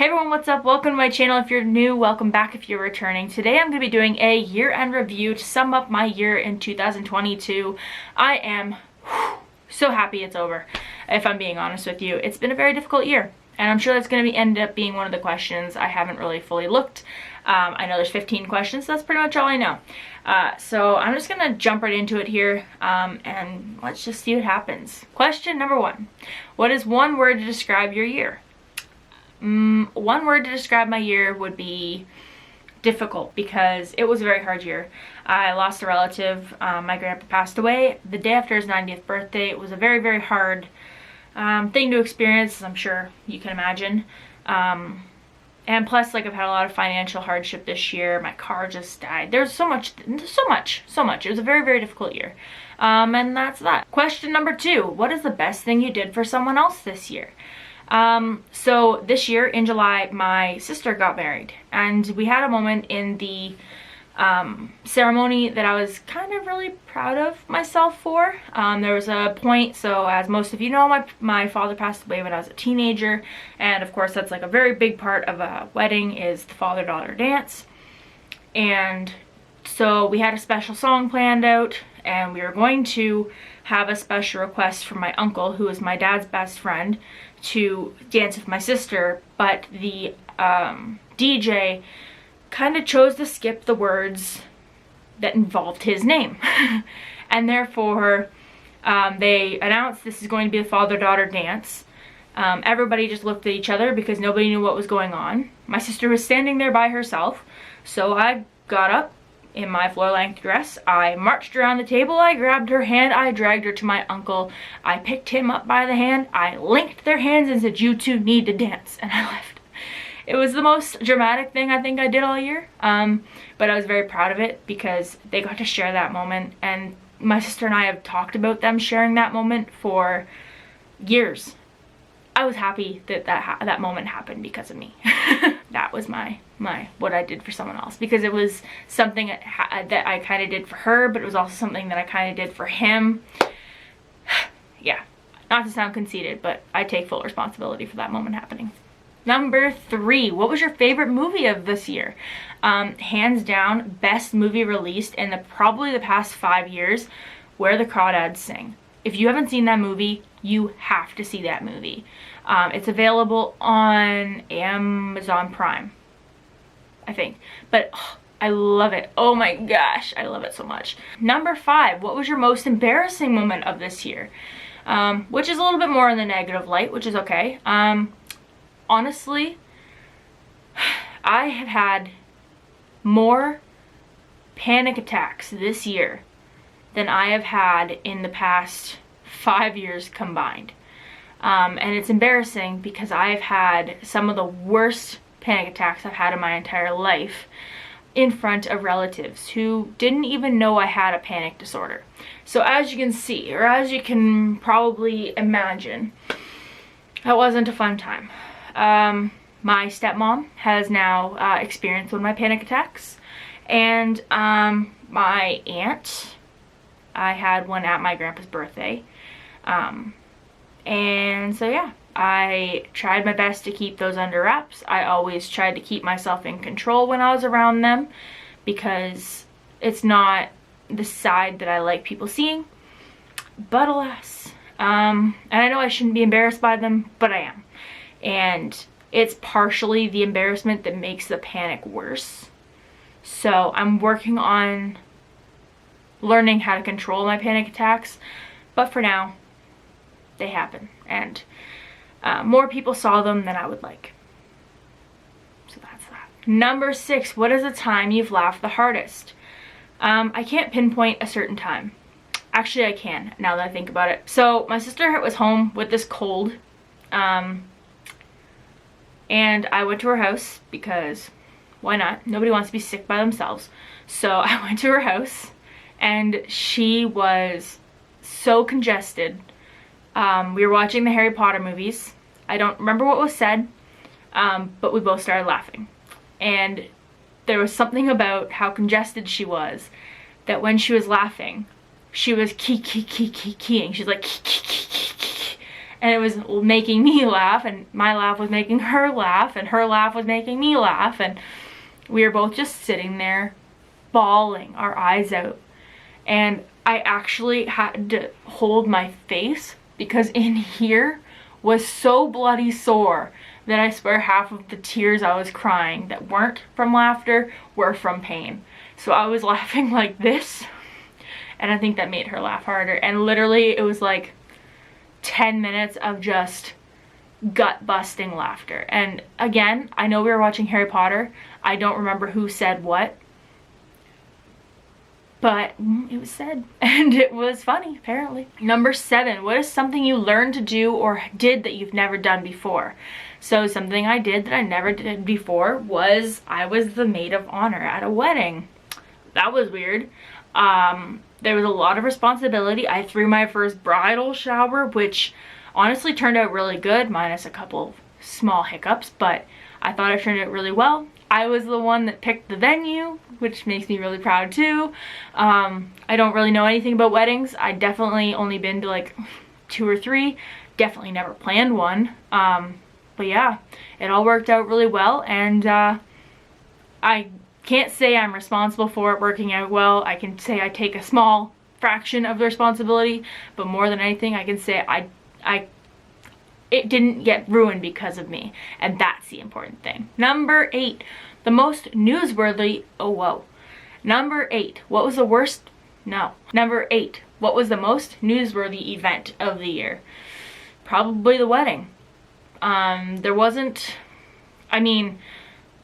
Hey everyone, what's up? Welcome to my channel. If you're new, welcome back if you're returning. Today I'm going to be doing a year-end review to sum up my year in 2022. I am so happy it's over, if I'm being honest with you. It's been a very difficult year, and I'm sure that's going to end up being one of the questions. I haven't really fully looked. I know there's 15 questions, so that's pretty much all I know. So I'm just going to jump right into it here, and let's just see what happens. Question number 1. What is one word to describe your year? One word to describe my year would be difficult, because it was a very hard year. I lost a relative. My grandpa passed away the day after his 90th birthday. It was a very, very hard thing to experience, as I'm sure you can imagine. And plus, like, I've had a lot of financial hardship this year. My car just died. There's so much. It was a very, very difficult year. And that's that. Question number 2. What is the best thing you did for someone else this year? So this year in July, my sister got married, and we had a moment in the ceremony that I was kind of really proud of myself for. There was a point, so as most of you know, my father passed away when I was a teenager, and of course that's like a very big part of a wedding is the father-daughter dance. And so we had a special song planned out, and we were going to have a special request from my uncle, who is my dad's best friend, to dance with my sister, but the DJ kind of chose to skip the words that involved his name. And therefore, they announced this is going to be the father-daughter dance. Everybody just looked at each other because nobody knew what was going on. My sister was standing there by herself, so I got up in my floor-length dress. I marched around the table, I grabbed her hand, I dragged her to my uncle, I picked him up by the hand, I linked their hands and said, "You two need to dance," and I left. It was the most dramatic thing I think I did all year, but I was very proud of it because they got to share that moment, and my sister and I have talked about them sharing that moment for years. I was happy that that moment happened because of me. That was my what I did for someone else, because it was something that I kind of did for her, but it was also something that I kind of did for him. Yeah, not to sound conceited, but I take full responsibility for that moment happening. Number 3, what was your favorite movie of this year? Hands down, best movie released in probably the past 5 years, Where the Crawdads Sing. If you haven't seen that movie, you have to see that movie. It's available on Amazon Prime, I think. But I love it. Oh my gosh, I love it so much. Number 5, what was your most embarrassing moment of this year? Which is a little bit more in the negative light, which is okay. Honestly, I have had more panic attacks this year than I have had in the past 5 years combined. And it's embarrassing because I've had some of the worst panic attacks I've had in my entire life in front of relatives who didn't even know I had a panic disorder. So as you can see, or as you can probably imagine, that wasn't a fun time. My stepmom has now experienced one of my panic attacks, and my aunt, I had one at my grandpa's birthday. And so yeah, I tried my best to keep those under wraps. I always tried to keep myself in control when I was around them, because it's not the side that I like people seeing. But alas, and I know I shouldn't be embarrassed by them, but I am. And it's partially the embarrassment that makes the panic worse. So I'm working on learning how to control my panic attacks, but for now, they happen, and more people saw them than I would like. So that's that. Number 6, what is the time you've laughed the hardest? I can't pinpoint a certain time. Actually, I can, now that I think about it. So my sister was home with this cold, and I went to her house because why not? Nobody wants to be sick by themselves. So I went to her house, and she was so congested. We were watching the Harry Potter movies. I don't remember what was said, but we both started laughing. And there was something about how congested she was, that when she was laughing, she was keying. She's like, and it was making me laugh, and my laugh was making her laugh, and her laugh was making me laugh, and we were both just sitting there bawling our eyes out. And I actually had to hold my face because in here was so bloody sore that I swear half of the tears I was crying that weren't from laughter were from pain. So I was laughing like this, and I think that made her laugh harder. And literally it was like 10 minutes of just gut-busting laughter. And again, I know we were watching Harry Potter. I don't remember who said what, but it was said, and it was funny, apparently. Number 7, what is something you learned to do or did that you've never done before? So something I did that I never did before was I was the maid of honor at a wedding. That was weird. There was a lot of responsibility. I threw my first bridal shower, which honestly turned out really good, minus a couple small hiccups, but I thought I turned out really well. I was the one that picked the venue, which makes me really proud too. I don't really know anything about weddings. I definitely only been to like 2 or 3. Definitely never planned one. But yeah, it all worked out really well, and I can't say I'm responsible for it working out well. I can say I take a small fraction of the responsibility, but more than anything, I can say it didn't get ruined because of me, and that's the important thing. Number 8, the most newsworthy, Number 8, what was the worst, Number 8, what was the most newsworthy event of the year? Probably the wedding. There wasn't, I mean,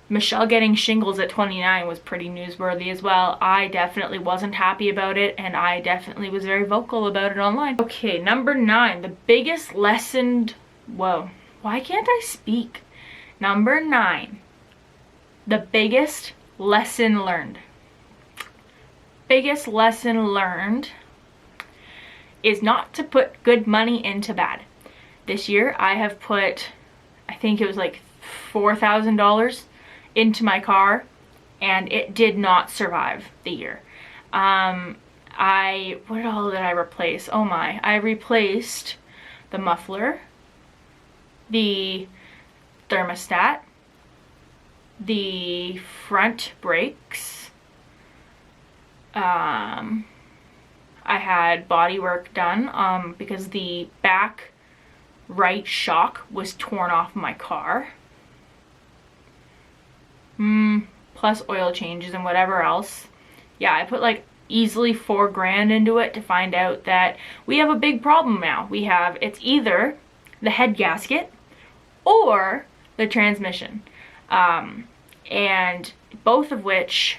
Michelle getting shingles at 29 was pretty newsworthy as well. I definitely wasn't happy about it, and I definitely was very vocal about it online. Okay, number 9, the biggest lesson, why can't I speak? Number 9, the biggest lesson learned. Biggest lesson learned is not to put good money into bad. This year I have put, I think it was like $4,000 into my car, and it did not survive the year. What all did I replace? Oh my, I replaced the muffler, the thermostat, the front brakes, I had body work done because the back right shock was torn off my car. Plus oil changes and whatever else. Yeah, I put like easily $4,000 into it to find out that we have a big problem now. It's either the head gasket or the transmission. And both of which,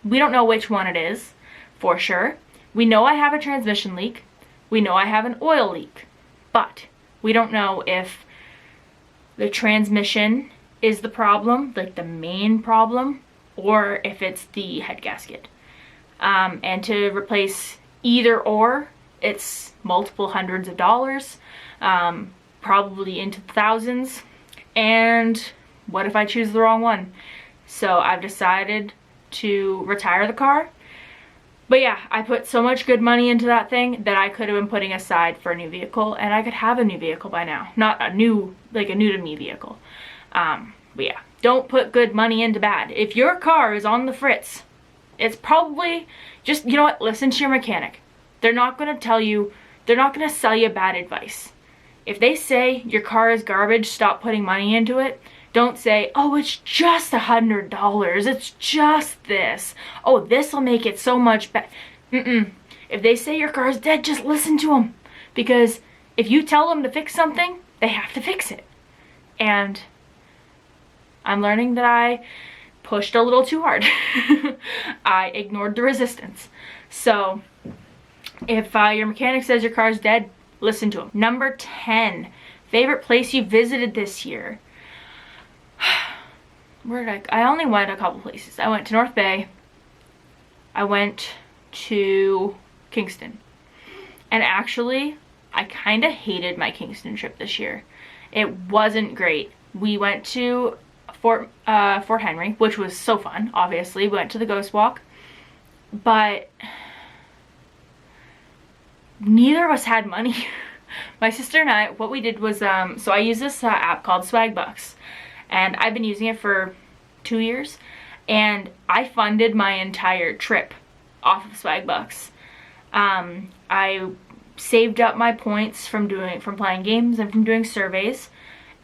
we don't know which one it is for sure. We know I have a transmission leak. We know I have an oil leak, but we don't know if the transmission is the problem, like the main problem, or if it's the head gasket. And to replace either or, it's multiple hundreds of dollars, probably into the thousands. And what if I choose the wrong one? So I've decided to retire the car. But yeah, I put so much good money into that thing that I could have been putting aside for a new vehicle, and I could have a new vehicle by now. Not a new, like a new to me vehicle. But yeah, don't put good money into bad. If your car is on the fritz, it's probably just, you know what, listen to your mechanic. They're not going to tell you, they're not going to sell you bad advice. If they say your car is garbage, stop putting money into it. Don't say, oh, it's just $100. It's just this. Oh, this will make it so much better. If they say your car is dead, just listen to them. Because if you tell them to fix something, they have to fix it. And I'm learning that I pushed a little too hard. I ignored the resistance. So if your mechanic says your car is dead, listen to him. Number 10, favorite place you visited this year. Where did I only went a couple places. I went to North Bay. I went to Kingston. And actually, I kind of hated my Kingston trip this year. It wasn't great. We went to Fort Henry, which was so fun, obviously. We went to the Ghost Walk. But neither of us had money. My sister and I, what we did was, so I use this app called Swagbucks, and I've been using it for 2 years, and I funded my entire trip off of Swagbucks. I saved up my points from playing games and from doing surveys,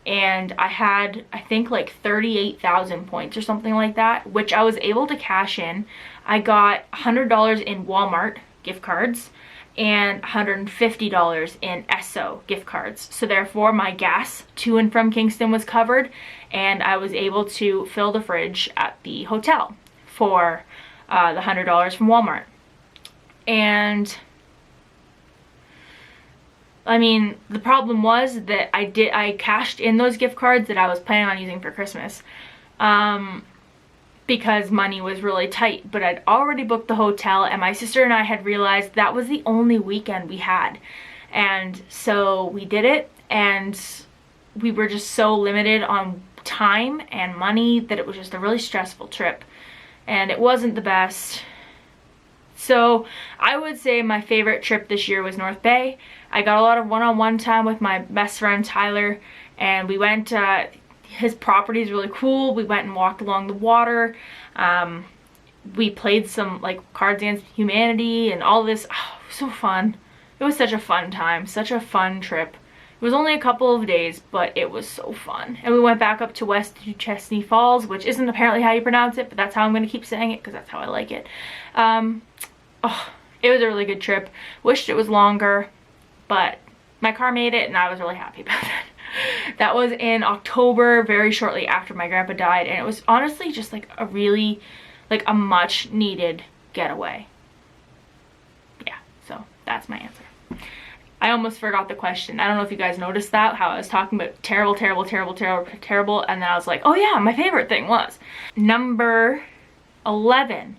and I had, I think, like 38,000 points or something like that, which I was able to cash in. I got $100 in Walmart gift cards and $150 in Esso gift cards. So therefore my gas to and from Kingston was covered, and I was able to fill the fridge at the hotel for the $100 from Walmart. And I mean, the problem was that I cashed in those gift cards that I was planning on using for Christmas, because money was really tight, but I'd already booked the hotel, and my sister and I had realized that was the only weekend we had. And so we did it, and we were just so limited on time and money that it was just a really stressful trip, and it wasn't the best. So I would say my favorite trip this year was North Bay. I got a lot of one-on-one time with my best friend Tyler, and we went, his property is really cool. We went and walked along the water. We played some like Cards Against Humanity and all this. Oh, it was so fun. It was such a fun time, such a fun trip. It was only a couple of days, but it was so fun. And we went back up to West Chesney Falls, which isn't apparently how you pronounce it, but that's how I'm going to keep saying it because that's how I like it. Oh, it was a really good trip. Wished it was longer, but my car made it, and I was really happy about that. That was in October, very shortly after my grandpa died, and it was honestly just like a really, like a much needed getaway. Yeah, so that's my answer. I almost forgot the question. I don't know if you guys noticed that, how I was talking about terrible, terrible, terrible, terrible, terrible, and then I was like, oh yeah, my favorite thing was. Number 11,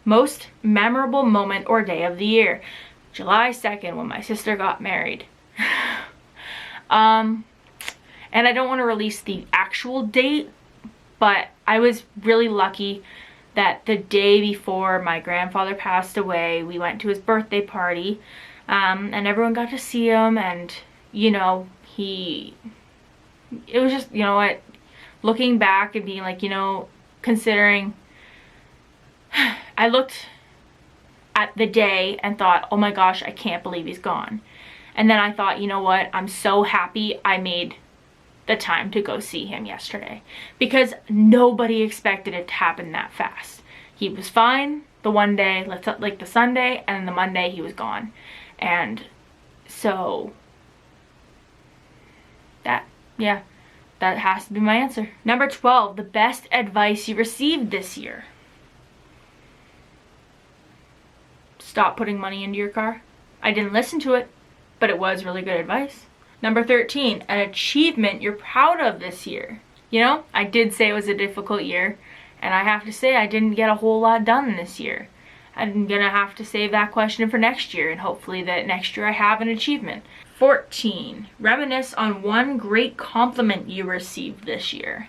most memorable moment or day of the year. July 2nd, when my sister got married. And I don't want to release the actual date, but I was really lucky that the day before my grandfather passed away, we went to his birthday party, and everyone got to see him, and, you know, it was just, you know what, looking back and being like, you know, considering, I looked at the day and thought, oh my gosh, I can't believe he's gone. And then I thought, you know what, I'm so happy I made the time to go see him yesterday, because nobody expected it to happen that fast. He was fine the one day, like the Sunday, and the Monday he was gone. And so that, yeah, that has to be my answer. Number 12, the best advice you received this year. Stop putting money into your car. I didn't listen to it, but it was really good advice. Number 13, an achievement you're proud of this year. You know, I did say it was a difficult year, and I have to say I didn't get a whole lot done this year. I'm gonna have to save that question for next year, and hopefully that next year I have an achievement. 14, reminisce on one great compliment you received this year.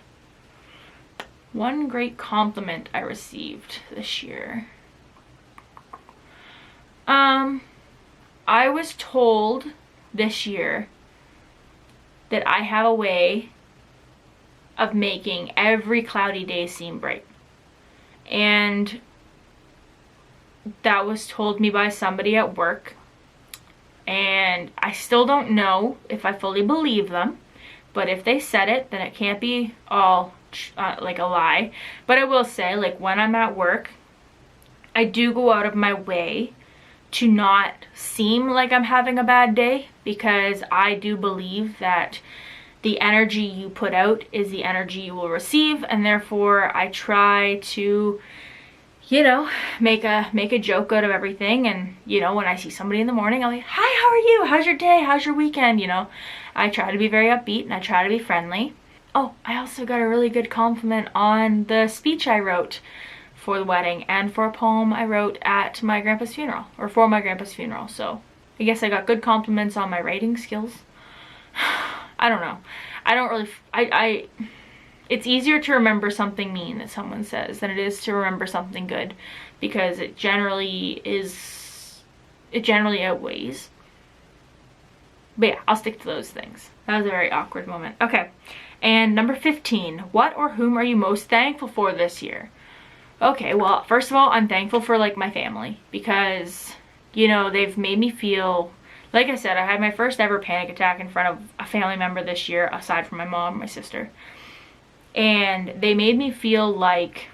One great compliment I received this year. I was told this year that I have a way of making every cloudy day seem bright. And that was told me by somebody at work. And I still don't know if I fully believe them. But if they said it, then it can't be all like a lie. But I will say, like, when I'm at work, I do go out of my way to not seem like I'm having a bad day, because I do believe that the energy you put out is the energy you will receive, and therefore I try to, you know, make a joke out of everything. And, you know, when I see somebody in the morning, I'm like, hi, how are you? How's your day? How's your weekend? You know, I try to be very upbeat and I try to be friendly. Oh, I also got a really good compliment on the speech I wrote for the wedding, and for a poem I wrote at my grandpa's funeral, or for my grandpa's funeral. So I guess I got good compliments on my writing skills. I don't know. I don't really, it's easier to remember something mean that someone says than it is to remember something good, because it generally outweighs. But yeah, I'll stick to those things. That was a very awkward moment. Okay, and number 15, what or whom are you most thankful for this year? Okay, well, first of all, I'm thankful for like my family, because, you know, they've made me feel, like I said, I had my first ever panic attack in front of a family member this year, aside from my mom and my sister. And they made me feel like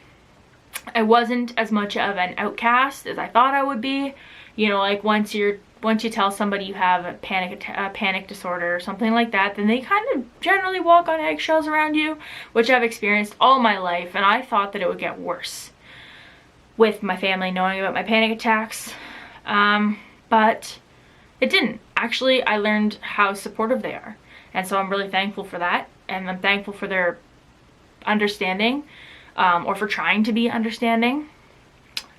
I wasn't as much of an outcast as I thought I would be. You know, like once you tell somebody you have a panic disorder or something like that, then they kind of generally walk on eggshells around you, which I've experienced all my life, and I thought that it would get worse with my family knowing about my panic attacks, but it didn't. Actually, I learned how supportive they are, and so I'm really thankful for that, and I'm thankful for their understanding, or for trying to be understanding.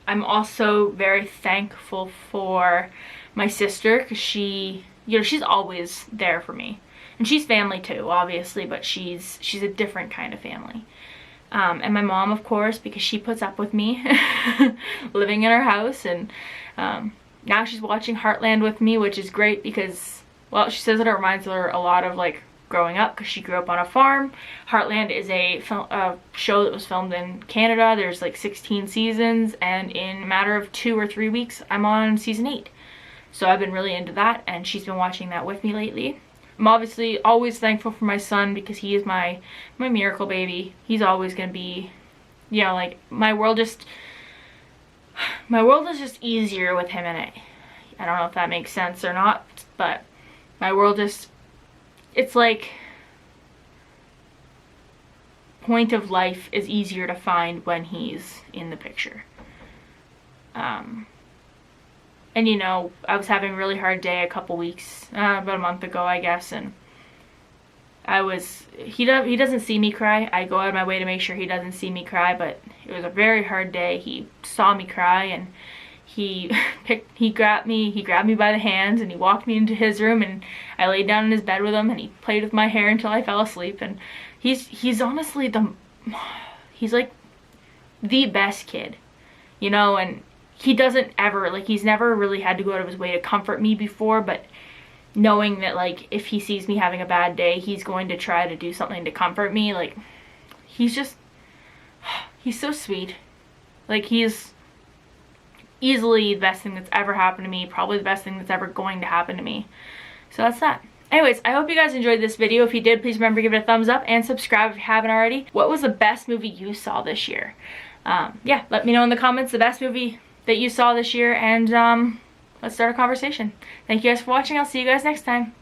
I'm also very thankful for my sister, because she, you know, she's always there for me, and she's family too, obviously, but she's a different kind of family. And my mom, of course, because she puts up with me living in her house, and now she's watching Heartland with me, which is great because, well, she says that it reminds her a lot of like growing up, because she grew up on a farm. Heartland is a show that was filmed in Canada. There's like 16 seasons, and in a matter of 2 or 3 weeks, I'm on season 8. So I've been really into that, and she's been watching that with me lately. I'm obviously always thankful for my son, because he is my miracle baby. He's always gonna be, you know, like my world is just easier with him in it. I don't know if that makes sense or not, but my world just, it's like point of life is easier to find when he's in the picture. And you know, I was having a really hard day a couple weeks, about a month ago, I guess, and he doesn't see me cry. I go out of my way to make sure he doesn't see me cry, but it was a very hard day. He saw me cry, and he grabbed me by the hands, and he walked me into his room, and I laid down in his bed with him, and he played with my hair until I fell asleep. And he's honestly he's like the best kid, you know, and he doesn't ever, like, he's never really had to go out of his way to comfort me before, but knowing that, like, if he sees me having a bad day, he's going to try to do something to comfort me, like, he's so sweet. Like, he's easily the best thing that's ever happened to me, probably the best thing that's ever going to happen to me. So that's that. Anyways, I hope you guys enjoyed this video. If you did, please remember to give it a thumbs up and subscribe if you haven't already. What was the best movie you saw this year? Yeah, let me know in the comments the best movie that you saw this year, and let's start a conversation. Thank you guys for watching. I'll see you guys next time.